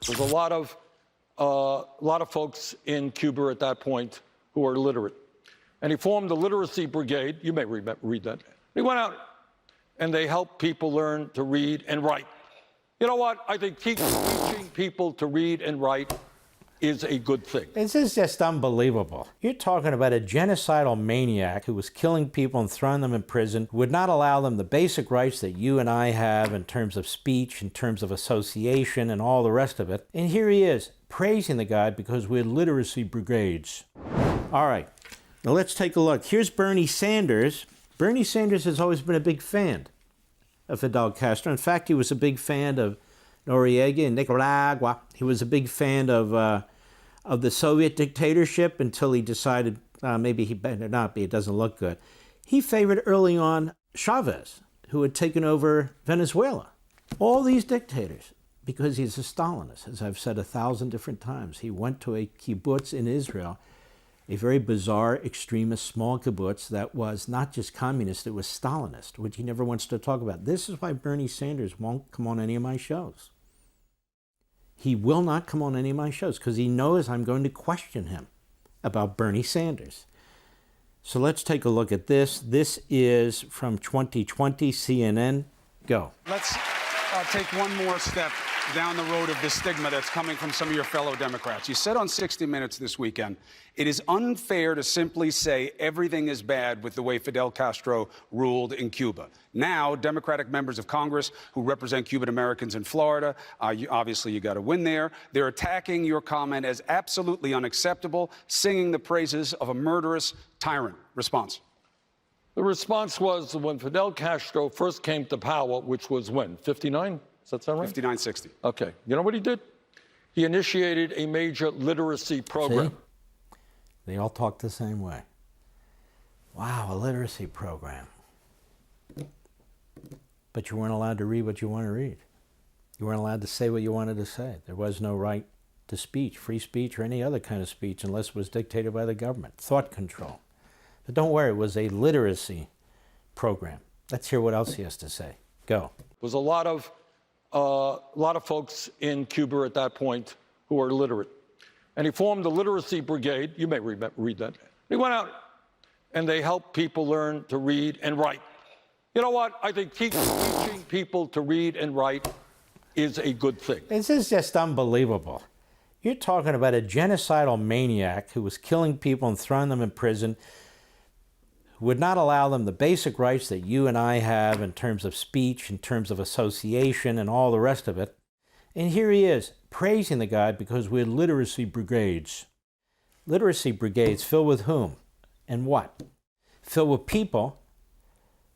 There's a lot of folks in Cuba at that point who are literate. And he formed the literacy brigade. You may read that. He went out and they helped people learn to read and write. You know what? I think teaching people to read and write is a good thing. This is just unbelievable. You're talking about a genocidal maniac who was killing people and throwing them in prison, would not allow them the basic rights that you and I have in terms of speech, in terms of association, and all the rest of it. And here he is, praising the guy because we're literacy brigades. All right, now let's take a look. Here's Bernie Sanders. Bernie Sanders has always been a big fan of Fidel Castro. In fact, he was a big fan of Ortega in Nicaragua. He was a big fan of the Soviet dictatorship until he decided maybe he better not be, it doesn't look good. He favored early on Chavez, who had taken over Venezuela. All these dictators, because he's a Stalinist, as I've said 1,000 different times. He went to a kibbutz in Israel, a very bizarre, extremist, small kibbutz that was not just communist, it was Stalinist, which he never wants to talk about. This is why Bernie Sanders won't come on any of my shows. He will not come on any of my shows because he knows I'm going to question him about Bernie Sanders. So let's take a look at this. This is from 2020 CNN. Go. Let's take one more step down the road of the stigma that's coming from some of your fellow Democrats. You said on 60 Minutes this weekend, it is unfair to simply say everything is bad with the way Fidel Castro ruled in Cuba. Now, Democratic members of Congress who represent Cuban Americans in Florida, obviously you got to win there, they're attacking your comment as absolutely unacceptable, singing the praises of a murderous tyrant. Response? The response was when Fidel Castro first came to power, which was when? 59? Does that sound right? 59-60. Okay. You know what he did? He initiated a major literacy program. See? They all talk the same way. Wow, a literacy program. But you weren't allowed to read what you want to read. You weren't allowed to say what you wanted to say. There was no right to speech, free speech, or any other kind of speech unless it was dictated by the government. Thought control. But don't worry, it was a literacy program. Let's hear what else he has to say. Go. There was a lot of folks in Cuba at that point who are literate. And he formed the literacy brigade. You may read that. He went out and they helped people learn to read and write. You know what? I think teaching people to read and write is a good thing. This is just unbelievable. You're talking about a genocidal maniac who was killing people and throwing them in prison, would not allow them the basic rights that you and I have in terms of speech, in terms of association, and all the rest of it. And here he is, praising the guy because we're literacy brigades. Literacy brigades filled with whom and what? Filled with people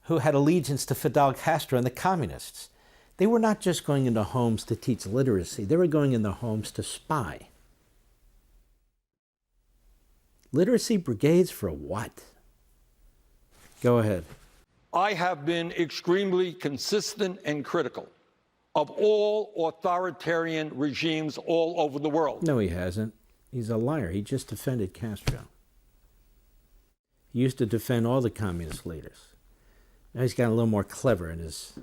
who had allegiance to Fidel Castro and the communists. They were not just going into homes to teach literacy, they were going into homes to spy. Literacy brigades for what? Go ahead. I have been extremely consistent and critical of all authoritarian regimes all over the world. No, he hasn't. He's a liar. He just defended Castro. He used to defend all the communist leaders. Now he's gotten a little more clever in his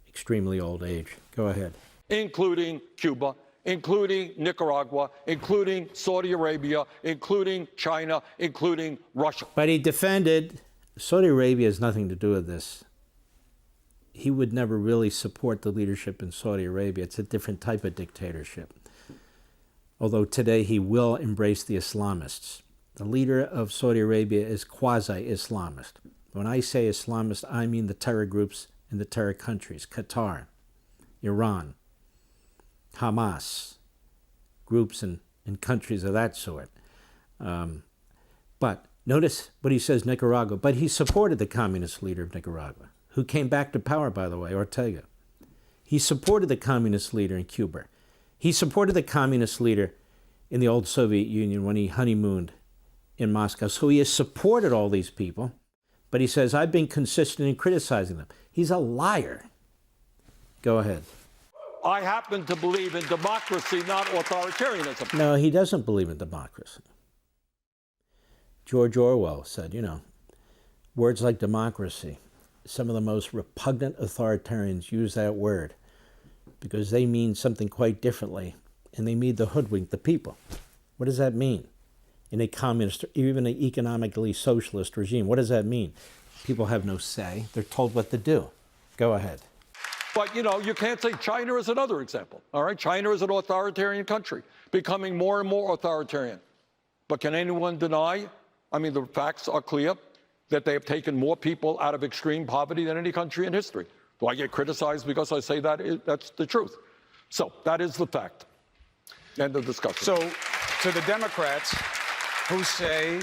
extremely old age. Go ahead. Including Cuba, including Nicaragua, including Saudi Arabia, including China, including Russia. But he defended. Saudi Arabia has nothing to do with this. He would never really support the leadership in Saudi Arabia. It's a different type of dictatorship. Although today he will embrace the Islamists. The leader of Saudi Arabia is quasi-Islamist. When I say Islamist, I mean the terror groups in the terror countries, Qatar, Iran, Hamas, groups in countries of that sort. But notice what he says, Nicaragua. But he supported the communist leader of Nicaragua, who came back to power, by the way, Ortega. He supported the communist leader in Cuba. He supported the communist leader in the old Soviet Union when he honeymooned in Moscow. So he has supported all these people, but he says, I've been consistent in criticizing them. He's a liar. Go ahead. I happen to believe in democracy, not authoritarianism. No, he doesn't believe in democracy. George Orwell said, words like democracy, some of the most repugnant authoritarians use that word because they mean something quite differently and they need to hoodwink the people. What does that mean? In a communist, or even an economically socialist regime, what does that mean? People have no say. They're told what to do. Go ahead. But, you know, you can't say China is another example, all right? China is an authoritarian country, becoming more and more authoritarian. But can anyone deny, I mean, the facts are clear, that they have taken more people out of extreme poverty than any country in history. Do I get criticized because I say that? That's the truth. So that is the fact. End of discussion. So to the Democrats who say,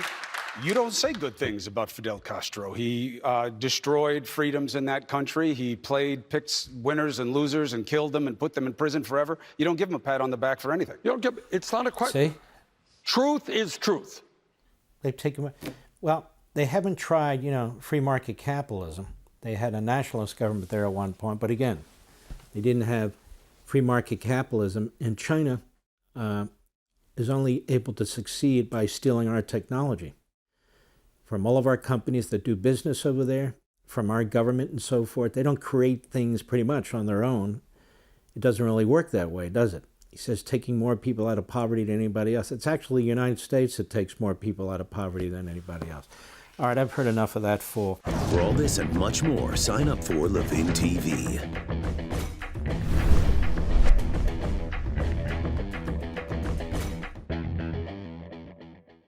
you don't say good things about Fidel Castro. He destroyed freedoms in that country. He picked winners and losers and killed them and put them in prison forever. You don't give him a pat on the back for anything. You don't give, it's not a question. See? Truth is truth. They've taken, well, they haven't tried, you know, free market capitalism. They had a nationalist government there at one point, but again, they didn't have free market capitalism, and China is only able to succeed by stealing our technology from all of our companies that do business over there, from our government and so forth. They don't create things pretty much on their own. It doesn't really work that way, does it? He says taking more people out of poverty than anybody else. It's actually the United States that takes more people out of poverty than anybody else. All right, I've heard enough of that fool. For all this and much more, sign up for Levin TV.